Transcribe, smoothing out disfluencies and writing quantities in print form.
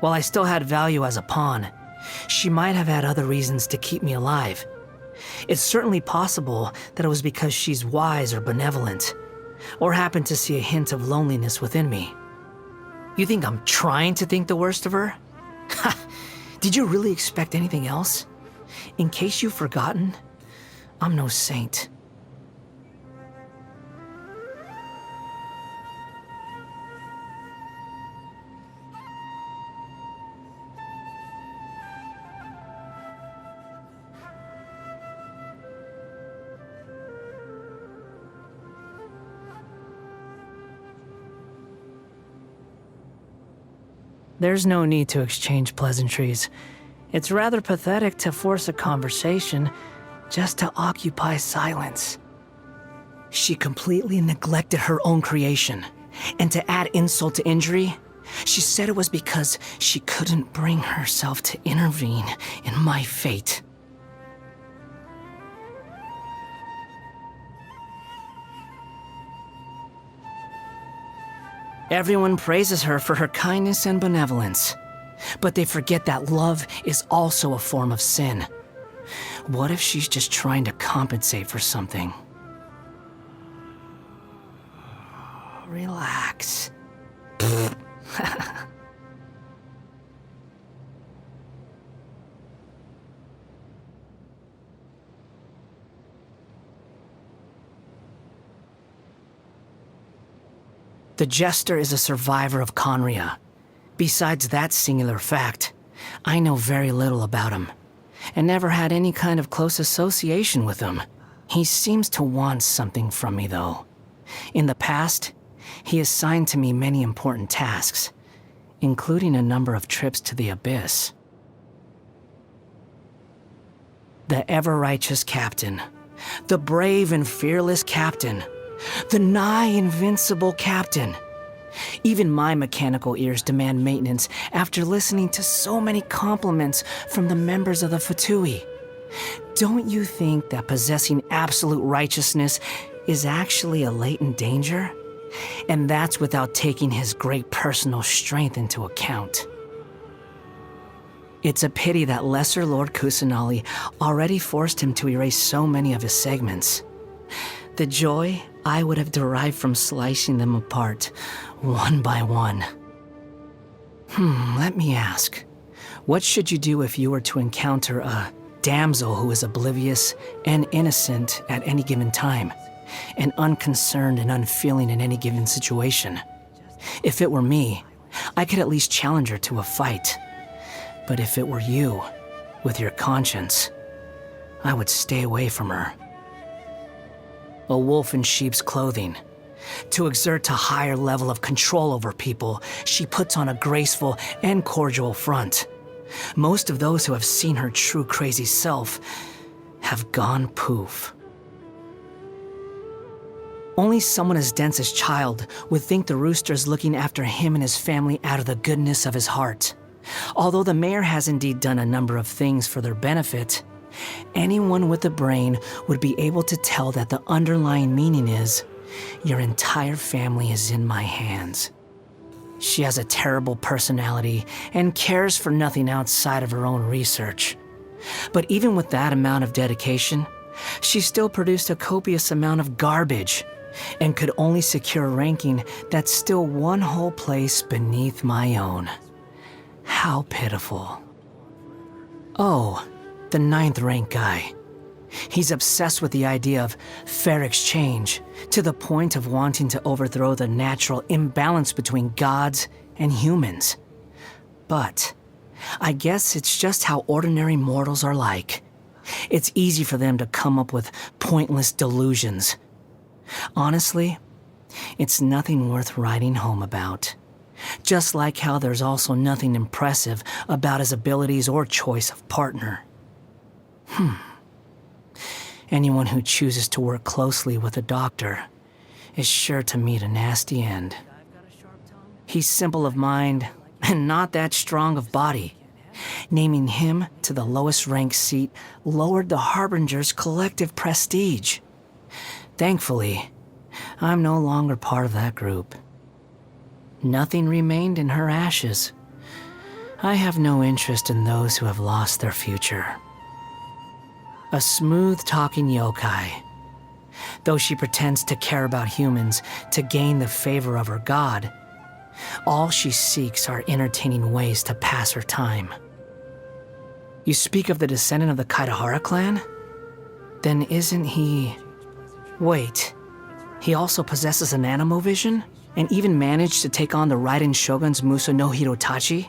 While I still had value as a pawn, she might have had other reasons to keep me alive. It's certainly possible that it was because she's wise or benevolent, or happened to see a hint of loneliness within me. You think I'm trying to think the worst of her? Ha! Did you really expect anything else? In case you've forgotten, I'm no saint. There's no need to exchange pleasantries. It's rather pathetic to force a conversation just to occupy silence. She completely neglected her own creation. And to add insult to injury, she said it was because she couldn't bring herself to intervene in my fate. Everyone praises her for her kindness and benevolence, but they forget that love is also a form of sin. What if she's just trying to compensate for something? Relax. The Jester is a survivor of Conria. Besides that singular fact, I know very little about him, and never had any kind of close association with him. He seems to want something from me, though. In the past, he assigned to me many important tasks, including a number of trips to the Abyss. The ever-righteous captain, the brave and fearless captain, the nigh invincible captain. Even my mechanical ears demand maintenance after listening to so many compliments from the members of the Fatui. Don't you think that possessing absolute righteousness is actually a latent danger? And that's without taking his great personal strength into account. It's a pity that Lesser Lord Kusanali already forced him to erase so many of his segments. The joy I would have derived from slicing them apart, one by one. Let me ask. What should you do if you were to encounter a damsel who is oblivious and innocent at any given time, and unconcerned and unfeeling in any given situation? If it were me, I could at least challenge her to a fight. But if it were you, with your conscience, I would stay away from her. A wolf in sheep's clothing. To exert a higher level of control over people, she puts on a graceful and cordial front. Most of those who have seen her true crazy self have gone poof. Only someone as dense as Child would think the rooster is looking after him and his family out of the goodness of his heart. Although the mayor has indeed done a number of things for their benefit, anyone with a brain would be able to tell that the underlying meaning is, your entire family is in my hands. She has a terrible personality and cares for nothing outside of her own research. But even with that amount of dedication, she still produced a copious amount of garbage and could only secure a ranking that's still one whole place beneath my own. How pitiful. Oh, the 9th rank guy. He's obsessed with the idea of fair exchange, to the point of wanting to overthrow the natural imbalance between gods and humans. But I guess it's just how ordinary mortals are like. It's easy for them to come up with pointless delusions. Honestly, it's nothing worth writing home about. Just like how there's also nothing impressive about his abilities or choice of partner. Anyone who chooses to work closely with a doctor is sure to meet a nasty end. He's simple of mind and not that strong of body. Naming him to the lowest ranked seat lowered the Harbinger's collective prestige. Thankfully, I'm no longer part of that group. Nothing remained in her ashes. I have no interest in those who have lost their future. A smooth-talking yokai. Though she pretends to care about humans to gain the favor of her god, all she seeks are entertaining ways to pass her time. You speak of the descendant of the Kaitahara clan? Then isn't he... Wait, he also possesses an animo vision? And even managed to take on the Raiden Shogun's Muso no Hirotachi?